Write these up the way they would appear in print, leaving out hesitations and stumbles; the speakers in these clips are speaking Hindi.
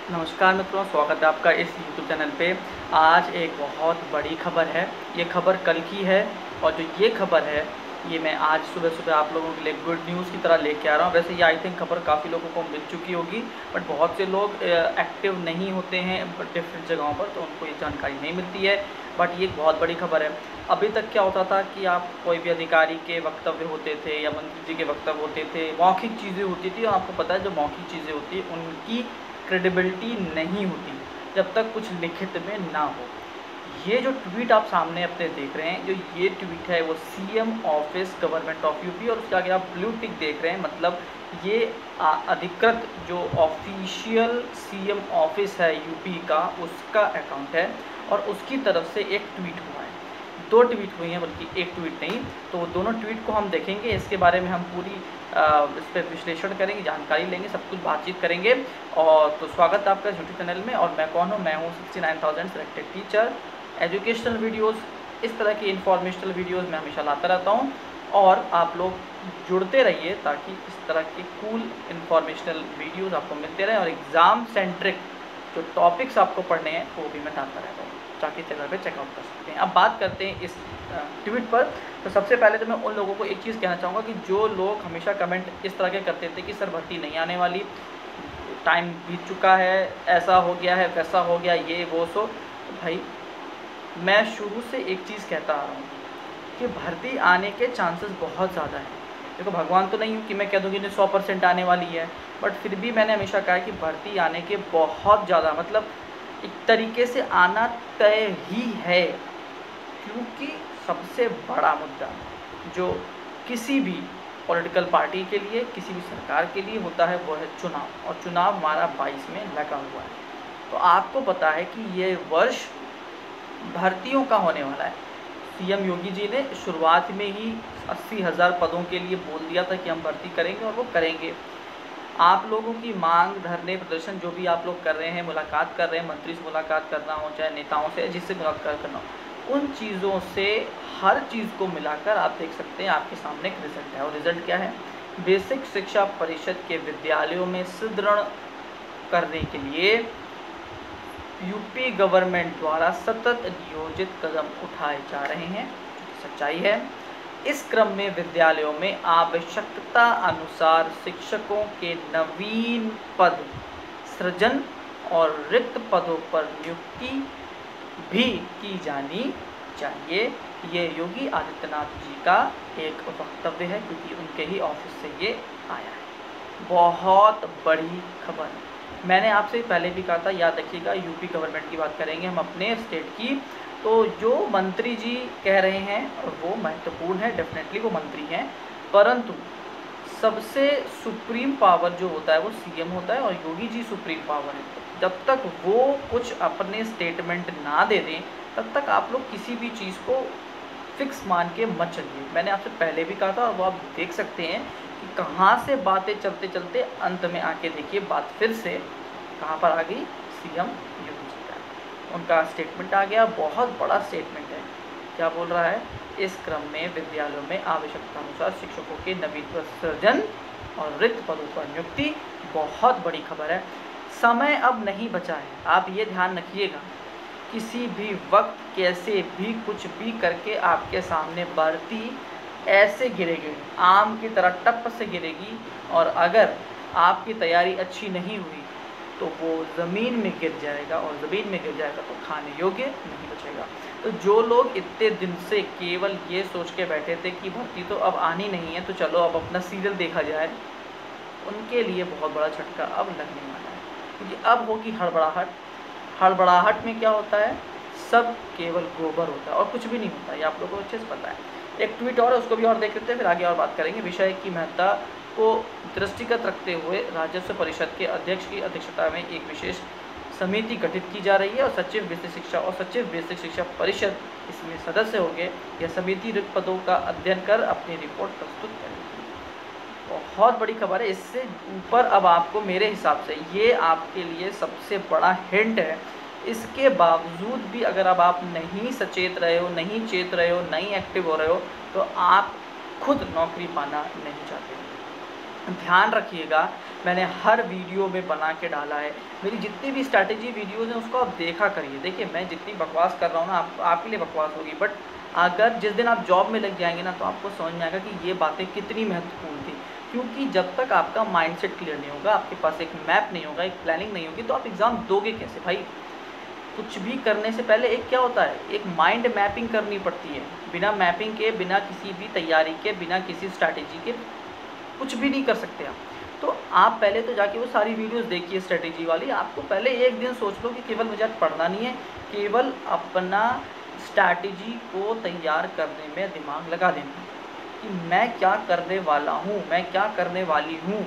नमस्कार मित्रों, स्वागत है आपका इस यूट्यूब चैनल पे। आज एक बहुत बड़ी खबर है। ये खबर कल की है और जो ये खबर है ये मैं आज सुबह आप लोगों के लिए गुड न्यूज़ की तरह लेके आ रहा हूँ। वैसे ये आई थिंक खबर काफ़ी लोगों को मिल चुकी होगी, बट बहुत से लोग एक्टिव नहीं होते हैं डिफरेंट जगहों पर, तो उनको ये जानकारी नहीं मिलती है। बट ये एक बहुत बड़ी खबर है। अभी तक क्या होता था कि आप कोई भी अधिकारी के वक्तव्य होते थे या मंत्री जी के वक्तव्य होते थे, मौखिक चीज़ें होती थी, और आपको पता है जो मौखिक चीज़ें होती हैं उनकी क्रेडिबिलिटी नहीं होती जब तक कुछ लिखित में ना हो। ये जो ट्वीट आप सामने अपने देख रहे हैं, जो ये ट्वीट है वो CM office government of UP, और उसके आगे आप ब्लू टिक देख रहे हैं, मतलब ये अधिकृत जो ऑफिशियल सीएम ऑफिस है यूपी का, उसका अकाउंट है और उसकी तरफ से एक ट्वीट हुआ है। दो ट्वीट हुई हैं, बल्कि एक ट्वीट नहीं। तो वो दोनों ट्वीट को हम देखेंगे, इसके बारे में हम पूरी इस पर विश्लेषण करेंगे, जानकारी लेंगे, सब कुछ बातचीत करेंगे। और तो स्वागत है आपका यूट्यूब चैनल में। और मैं कौन हूँ? मैं हूँ 69,000 सेलेक्टेड टीचर। एजुकेशनल वीडियोस, इस तरह की इन्फॉर्मेशनल वीडियोस मैं हमेशा लाता रहता हूँ, और आप लोग जुड़ते रहिए ताकि इस तरह के कूल इन्फॉर्मेशनल वीडियोस आपको मिलते रहें, और एग्ज़ाम सेंट्रिक जो टॉपिक्स आपको पढ़ने हैं वो भी मैं डालता रहता हूँ, ताकि चैनल पे चेकआउट कर सकते हैं। अब बात करते हैं इस ट्वीट पर। तो सबसे पहले तो मैं उन लोगों को एक चीज़ कहना चाहूँगा कि जो लोग हमेशा कमेंट इस तरह के करते थे कि सर भर्ती नहीं आने वाली, टाइम बीत चुका है, ऐसा हो गया है, वैसा हो गया, ये वो सो, तो भाई मैं शुरू से एक चीज़ कहता आ रहा हूँ कि भर्ती आने के चांसेस बहुत ज़्यादा हैं। देखो, भगवान तो नहीं हूँ कि मैं कह दूँ कि 100% आने वाली है, बट फिर भी मैंने हमेशा कहा है कि भर्ती आने के बहुत ज़्यादा, मतलब एक तरीके से आना तय ही है। क्योंकि सबसे बड़ा मुद्दा जो किसी भी पॉलिटिकल पार्टी के लिए, किसी भी सरकार के लिए होता है, वो है चुनाव, और चुनाव हमारा 22 में लगा हुआ है। तो आपको पता है कि ये वर्ष भर्तियों का होने वाला है। सीएम योगी जी ने शुरुआत में ही 80,000 पदों के लिए बोल दिया था कि हम भर्ती करेंगे, और वो करेंगे। आप लोगों की मांग, धरने, प्रदर्शन जो भी आप लोग कर रहे हैं, मुलाकात कर रहे हैं, मंत्री से मुलाकात करना हो, चाहे नेताओं से, जिससे मुलाकात करना हो, उन चीज़ों से हर चीज़ को मिलाकर आप देख सकते हैं आपके सामने एक रिज़ल्ट है। और रिज़ल्ट क्या है? बेसिक शिक्षा परिषद के विद्यालयों में सुदृढ़ करने के लिए यूपी गवर्नमेंट द्वारा सतत नियोजित कदम उठाए जा रहे हैं, जो सच्चाई है। इस क्रम में विद्यालयों में आवश्यकता अनुसार शिक्षकों के नवीन पद सृजन और रिक्त पदों पर नियुक्ति भी की जानी चाहिए। ये योगी आदित्यनाथ जी का एक वक्तव्य है, क्योंकि उनके ही ऑफिस से ये आया है। बहुत बड़ी खबर है। मैंने आपसे पहले भी कहा था, याद रखिएगा, यूपी गवर्नमेंट की बात करेंगे हम अपने स्टेट की, तो जो मंत्री जी कह रहे हैं वो महत्वपूर्ण है, डेफिनेटली वो मंत्री हैं, परंतु सबसे सुप्रीम पावर जो होता है वो सीएम होता है, और योगी जी सुप्रीम पावर है। जब तक वो कुछ अपने स्टेटमेंट ना दे दें, तब तक आप लोग किसी भी चीज़ को फिक्स मान के मत चलिए। मैंने आपसे पहले भी कहा था, और वो आप देख सकते हैं कि कहाँ से बातें चलते चलते अंत में आके देखिए बात फिर से कहाँ पर आ गई। सीएम योगी जी का उनका स्टेटमेंट आ गया, बहुत बड़ा स्टेटमेंट है। क्या बोल रहा है? इस क्रम में विद्यालयों में आवश्यकता अनुसार शिक्षकों के नवीन पद सृजन और रिक्त पदों पर नियुक्ति। बहुत बड़ी खबर है। समय अब नहीं बचा है, आप ये ध्यान रखिएगा। किसी भी वक्त कैसे भी कुछ भी करके आपके सामने भर्ती ऐसे गिरेगी, आम की तरह टप से गिरेगी, और अगर आपकी तैयारी अच्छी नहीं हुई तो वो ज़मीन में गिर जाएगा, और ज़मीन में गिर जाएगा तो खाने योग्य नहीं बचेगा। तो जो लोग इतने दिन से केवल ये सोच के बैठे थे कि भर्ती तो अब आनी नहीं है, तो चलो अब अपना सीरियल देखा जाए, उनके लिए बहुत बड़ा झटका अब लगने वाला है। क्योंकि अब होगी हड़बड़ाहट। हड़बड़ाहट में क्या होता है? सब केवल गोबर होता है और कुछ भी नहीं होता, ये आप लोगों को अच्छे से पता है। एक ट्वीट और है, उसको भी और देख लेते हैं, फिर आगे और बात करेंगे। विषय की महत्ता को दृष्टिगत रखते हुए राजस्व परिषद के अध्यक्ष की अध्यक्षता में एक विशेष समिति गठित की जा रही है, और सचिव बेसिक शिक्षा और सचिव बेसिक शिक्षा परिषद इसमें सदस्य होंगे। यह समिति रिक्त पदों का अध्ययन कर अपनी रिपोर्ट प्रस्तुत करेगी। बहुत बड़ी खबर है। इससे ऊपर अब आपको, मेरे हिसाब से ये आपके लिए सबसे बड़ा हिंट है। इसके बावजूद भी अगर अब आप नहीं सचेत रहे हो, नहीं चेत रहे हो, नहीं एक्टिव हो रहे हो, तो आप खुद नौकरी पाना नहीं चाहते। ध्यान रखिएगा, मैंने हर वीडियो में बना के डाला है। मेरी जितनी भी स्ट्रैटेजी वीडियोज़ हैं उसको आप देखा करिए। देखिए मैं जितनी बकवास कर रहा हूँ ना, आपके लिए बकवास होगी, बट अगर जिस दिन आप जॉब में लग जाएंगे ना तो आपको समझ में आएगा कि ये बातें कितनी महत्वपूर्ण थी। क्योंकि जब तक आपका माइंडसेट क्लियर नहीं होगा, आपके पास एक मैप नहीं होगा, एक प्लानिंग नहीं होगी, तो आप एग्ज़ाम दोगे कैसे भाई। कुछ भी करने से पहले एक क्या होता है, एक माइंड मैपिंग करनी पड़ती है। बिना मैपिंग के, बिना किसी भी तैयारी के, बिना किसी स्ट्रैटेजी के कुछ भी नहीं कर सकते आप। तो आप पहले तो जाके वो सारी वीडियोस देखिए स्ट्रेटेजी वाली। आपको पहले एक दिन सोच लो कि केवल मुझे पढ़ना नहीं है, केवल अपना स्ट्रैटेजी को तैयार करने में दिमाग लगा देना कि मैं क्या करने वाला हूँ, मैं क्या करने वाली हूँ,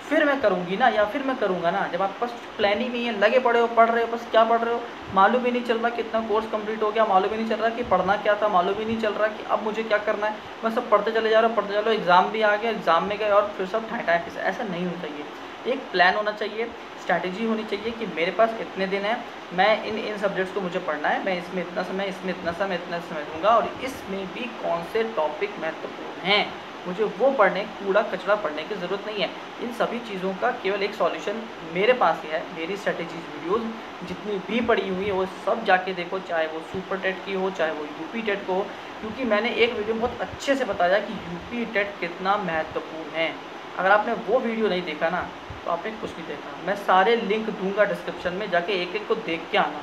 फिर मैं करूँगी ना, या फिर मैं करूँगा ना। जब आपके पास प्लानिंग नहीं है, लगे पड़े हो, पढ़ रहे हो, बस क्या पढ़ रहे हो मालूम ही नहीं चल रहा, कितना कोर्स कंप्लीट हो गया मालूम ही नहीं चल रहा, कि पढ़ना क्या था मालूम ही नहीं चल रहा, कि अब मुझे क्या करना है, बस सब पढ़ते चले जा रहे हो, पढ़ते चलो, एग्ज़ाम भी आ गया, एग्ज़ाम में गए और फिर सब ठाई ठाई फिर। ऐसा नहीं होना चाहिए। एक प्लान होना चाहिए, स्ट्रैटेजी होनी चाहिए कि मेरे पास इतने दिन है, मैं इन सब्जेक्ट्स को मुझे पढ़ना है, मैं इसमें इतना समय, इसमें इतना समय, इतना समय दूँगा, और इसमें भी कौन से टॉपिक महत्वपूर्ण हैं, मुझे वो पढ़ने, कूड़ा कचरा पढ़ने की ज़रूरत नहीं है। इन सभी चीज़ों का केवल एक सॉल्यूशन मेरे पास ही है। मेरी स्ट्रैटेजीज वीडियोज़ जितनी भी पड़ी हुई है वो सब जाके देखो, चाहे वो सुपर टेट की हो, चाहे वो यूपी टेट को हो, क्योंकि मैंने एक वीडियो में बहुत अच्छे से बताया कि यूपी टेट कितना महत्वपूर्ण है। अगर आपने वो वीडियो नहीं देखा ना तो आपने कुछ नहीं देखा। मैं सारे लिंक दूंगा डिस्क्रिप्शन में, जाके एक एक को देख के आना,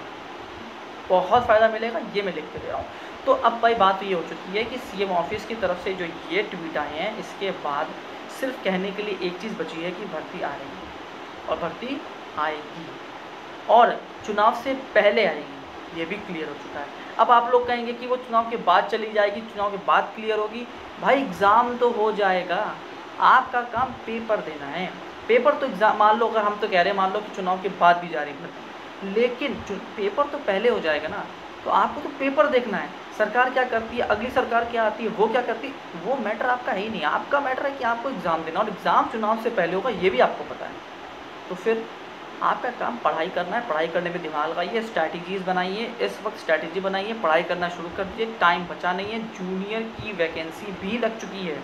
बहुत फ़ायदा मिलेगा, ये मैं लिख के दे रहा हूँ। तो अब भाई बात ये हो चुकी है कि सीएम ऑफिस की तरफ से जो ये ट्वीट आए हैं, इसके बाद सिर्फ कहने के लिए एक चीज़ बची है कि भर्ती आ रही है, और भर्ती आएगी, और चुनाव से पहले आएगी, ये भी क्लियर हो चुका है। अब आप लोग कहेंगे कि वो चुनाव के बाद चली जाएगी, चुनाव के बाद क्लियर होगी। भाई एग्ज़ाम तो हो जाएगा, आपका काम पेपर देना है। पेपर तो एग्ज़ाम, मान लो अगर हम तो कह रहे हैं, मान लो कि चुनाव के बाद भी जारी भर्ती, लेकिन पेपर तो पहले हो जाएगा ना, तो आपको तो पेपर देखना है। सरकार क्या करती है, अगली सरकार क्या आती है, वो क्या करती है, वो मैटर आपका है ही नहीं। आपका मैटर है कि आपको एग्ज़ाम देना, और एग्ज़ाम चुनाव से पहले होगा, ये भी आपको पता है। तो फिर आपका काम पढ़ाई करना है, पढ़ाई करने में दिमाग लगाइए, स्ट्रैटेजीज़ बनाइए, इस वक्त स्ट्रैटेजी बनाइए, पढ़ाई करना शुरू कर दीजिए, टाइम बचा नहीं है। जूनियर की वैकेंसी भी लग चुकी है,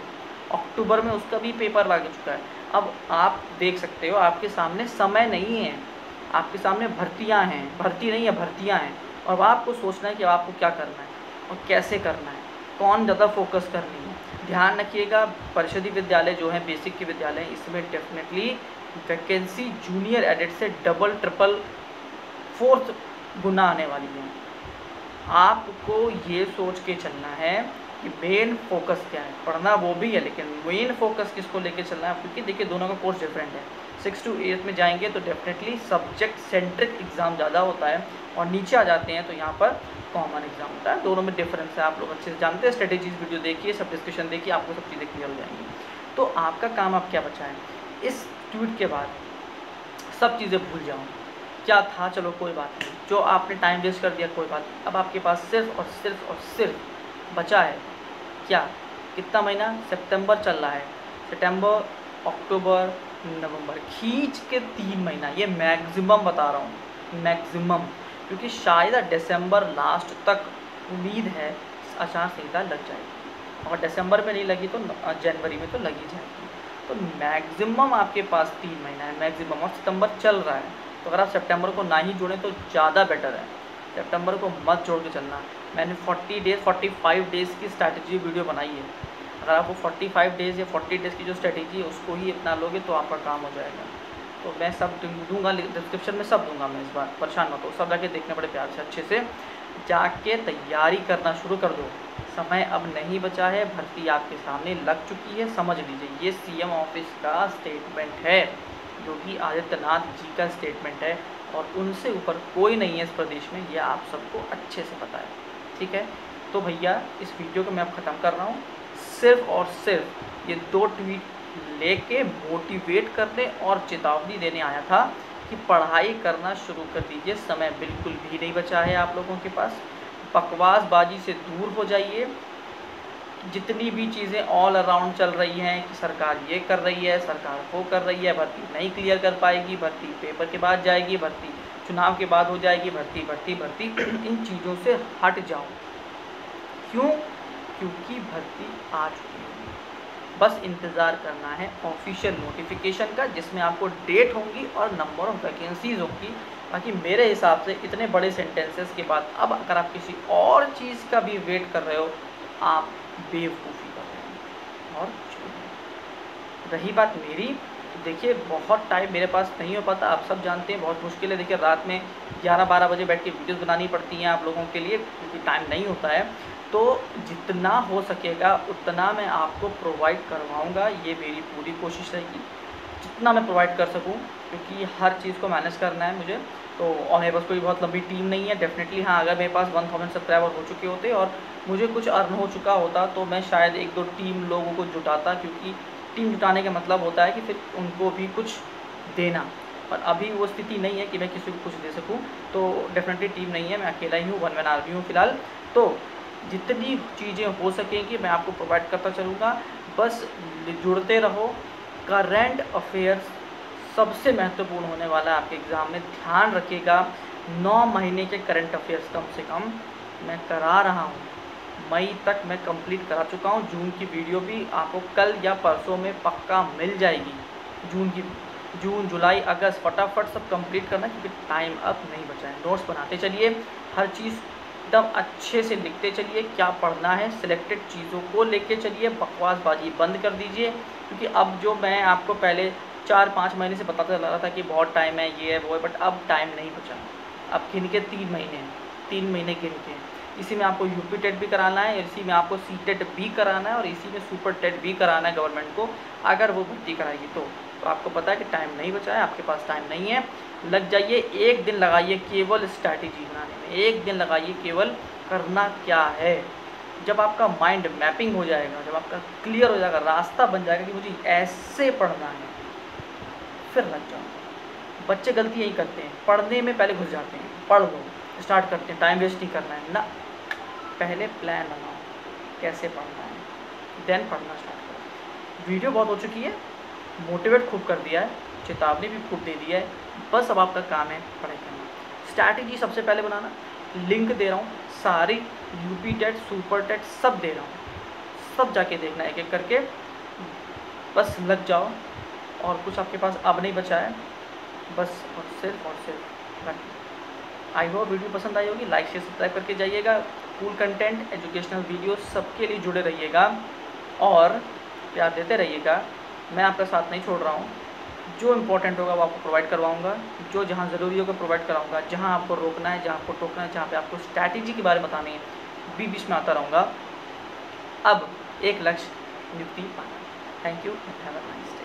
अक्टूबर में उसका भी पेपर लग चुका है। अब आप देख सकते हो, आपके सामने समय नहीं है, आपके सामने भर्तियाँ हैं, भर्ती नहीं है, भर्तियाँ हैं, और आपको सोचना है कि आपको क्या करना है और कैसे करना है, कौन ज़्यादा फोकस करनी है। ध्यान रखिएगा, परिषदीय विद्यालय जो है, बेसिक के विद्यालय, इसमें डेफिनेटली वैकेंसी जूनियर एडेड से डबल, ट्रिपल, फोर्थ गुना आने वाली है। आपको ये सोच के चलना है कि मेन फोकस क्या है। पढ़ना वो भी है, लेकिन मेन फोकस किसको लेके चलना है, क्योंकि देखिए दोनों का कोर्स डिफरेंट है। 6 to 8 में जाएंगे तो डेफिनेटली सब्जेक्ट सेंट्रिक एग्ज़ाम ज़्यादा होता है, और नीचे आ जाते हैं तो यहाँ पर कॉमन एग्ज़ाम होता है। दोनों में डिफरेंस है, आप लोग अच्छे से जानते हैं। स्ट्रेटेजीज वीडियो देखिए, सब डिस्कशन देखिए, आपको सब चीज़ें क्लियर हो जाएंगी। तो आपका काम अब क्या बचा है, इस ट्वीट के बाद सब चीज़ें भूल जाओ, क्या था चलो कोई बात नहीं, जो आपने टाइम वेस्ट कर दिया कोई बात नहीं। अब आपके पास सिर्फ और सिर्फ और सिर्फ बचा है क्या, कितना महीना, सितंबर चल रहा है, सितंबर, अक्टूबर, नवंबर, खींच के 3 महीना, ये मैक्सिमम बता रहा हूँ, मैक्सिमम, क्योंकि शायद दिसंबर लास्ट तक उम्मीद है आचार संहिता लग जाएगी, और दिसंबर में नहीं लगी तो जनवरी में तो लगी जाएगी। तो मैक्सिमम आपके पास 3 महीना है, मैक्सिमम, और सितंबर चल रहा है। तो अगर आप सितंबर को ना ही जोड़ें तो ज़्यादा बेटर है, सितंबर को मत जोड़ के चलना। मैंने 40 डेज़ 45 डेज़ की स्ट्रैटेजी वीडियो बनाई है। अगर आप वो 45 डेज़ या 40 डेज़ की जो स्ट्रैटेजी है उसको ही अपना लोगे तो आपका काम हो जाएगा। तो मैं सब दूंगा, डिस्क्रिप्शन में सब दूंगा मैं, इस बार परेशान मत हो, सब जाके देखने पड़े प्यार से, अच्छे से जाके तैयारी करना शुरू कर दो। समय अब नहीं बचा है, भर्ती आपके सामने लग चुकी है, समझ लीजिए। ये सीएम ऑफिस का स्टेटमेंट है, योगी आदित्यनाथ जी का स्टेटमेंट है, और उनसे ऊपर कोई नहीं है इस प्रदेश में, यह आप सबको अच्छे से पता है, ठीक है। तो भैया इस वीडियो को मैं अब ख़त्म कर रहा हूँ, सिर्फ और सिर्फ ये 2 ट्वीट लेके मोटिवेट करने और चेतावनी देने आया था कि पढ़ाई करना शुरू कर दीजिए, समय बिल्कुल भी नहीं बचा है आप लोगों के पास। बकवासबाजी से दूर हो जाइए, जितनी भी चीज़ें ऑल अराउंड चल रही हैं कि सरकार ये कर रही है, सरकार वो कर रही है, भर्ती नहीं क्लियर कर पाएगी, भर्ती पेपर के बाद जाएगी, भर्ती चुनाव के बाद हो जाएगी, भर्ती भर्ती भर्ती, इन चीज़ों से हट जाओ। क्यों? क्योंकि भर्ती आ चुकी है, बस इंतज़ार करना है ऑफिशियल नोटिफिकेशन का, जिसमें आपको डेट होंगी और नंबर ऑफ़ वैकेंसीज़ होंगी। बाकी मेरे हिसाब से इतने बड़े सेंटेंसेस के बाद अब अगर आप किसी और चीज़ का भी वेट कर रहे हो, आप बेवकूफ़ी कर रहे हो। और कुछ भी नहीं। रही बात मेरी, देखिए बहुत टाइम मेरे पास नहीं हो पाता, आप सब जानते हैं, बहुत मुश्किल है। देखिए रात में 11-12 बजे बैठ के वीडियोज़ बनानी पड़ती हैं आप लोगों के लिए, क्योंकि टाइम नहीं होता है। तो जितना हो सकेगा उतना मैं आपको प्रोवाइड करवाऊँगा, ये मेरी पूरी कोशिश रहेगी, जितना मैं प्रोवाइड कर सकूँ, क्योंकि हर चीज़ को मैनेज करना है मुझे। तो और मेरे पास कोई बहुत लंबी टीम नहीं है डेफ़िनेटली। हाँ, अगर मेरे पास 1000 सब्सक्राइबर हो चुके होते और मुझे कुछ अर्न हो चुका होता तो मैं शायद 1-2 टीम लोगों को जुटाता, क्योंकि टीम जुटाने का मतलब होता है कि फिर उनको भी कुछ देना। पर अभी वो स्थिति नहीं है कि मैं किसी को कुछ दे सकूँ, तो डेफ़िनेटली टीम नहीं है, मैं अकेला ही हूँ, वन मैन आर्मी हूँ फ़िलहाल। तो जितनी चीज़ें हो सकेंगी मैं आपको प्रोवाइड करता चलूँगा, बस जुड़ते रहो। करंट अफेयर्स सबसे महत्वपूर्ण होने वाला है आपके एग्ज़ाम में, ध्यान रखिएगा। 9 महीने के करंट अफेयर्स कम से कम मैं करा रहा हूँ, मई तक मैं कंप्लीट करा चुका हूँ। जून की वीडियो भी आपको कल या परसों में पक्का मिल जाएगी। जून, जुलाई, अगस्त फटाफट सब कंप्लीट करना, क्योंकि टाइम अब नहीं बचा है। नोट्स बनाते चलिए, हर चीज़ एकदम अच्छे से लिखते चलिए, क्या पढ़ना है, सिलेक्टेड चीज़ों को लेके चलिए, बकवासबाजी बंद कर दीजिए। क्योंकि अब जो मैं आपको पहले 4-5 महीने से बताता चला रहा था कि बहुत टाइम है, ये है, वो है, बट अब टाइम नहीं बचा। अब गिन के 3 महीने हैं, 3 महीने गिन के। इसी में आपको यूपी टेट भी कराना है, इसी में आपको सी टेट भी कराना है, और इसी में सुपर टेट भी कराना है गवर्नमेंट को, अगर वो भर्ती कराएगी तो आपको पता है कि टाइम नहीं बचा है, आपके पास टाइम नहीं है। लग जाइए, एक दिन लगाइए केवल स्ट्रैटेजी बनाने में, एक दिन लगाइए केवल करना क्या है। जब आपका माइंड मैपिंग हो जाएगा, जब आपका क्लियर हो जाएगा, रास्ता बन जाएगा कि मुझे ऐसे पढ़ना है, फिर लग जाओ। बच्चे गलती यही करते हैं, पढ़ने में पहले घुस जाते हैं, पढ़ लो, स्टार्ट करते हैं, टाइम वेस्ट नहीं करना है ना, पहले प्लान बनाओ कैसे पढ़ना है, देन पढ़ना स्टार्ट करो। वीडियो बहुत हो चुकी है, मोटिवेट खूब कर दिया है, चेतावनी भी खूब दे दिया है, बस अब आपका काम है पढ़ाई करना। स्ट्रैटेजी सबसे पहले बनाना, लिंक दे रहा हूँ सारी, यूपी टेट, सुपर टेट सब दे रहा हूँ, सब जाके देखना एक एक करके, बस लग जाओ। और कुछ आपके पास अब नहीं बचा है, बस और सिर्फ रखिए। आई होप वीडियो पसंद आई होगी, लाइक शेयर सब्सक्राइब करके जाइएगा। कूल कंटेंट, एजुकेशनल वीडियो सबके लिए जुड़े रहिएगा और प्यार देते रहिएगा। मैं आपका साथ नहीं छोड़ रहा हूँ, जो इम्पोर्टेंट होगा वो आपको प्रोवाइड करवाऊँगा, जो जहाँ ज़रूरी होगा प्रोवाइड कराऊँगा, जहाँ आपको रोकना है, जहाँ आपको टोकना है, जहाँ पे आपको स्ट्रैटेजी के बारे में बतानी है, बीच में आता रहूँगा। अब एक लक्ष्य नियुक्ति पाना। Thank you, have a nice day.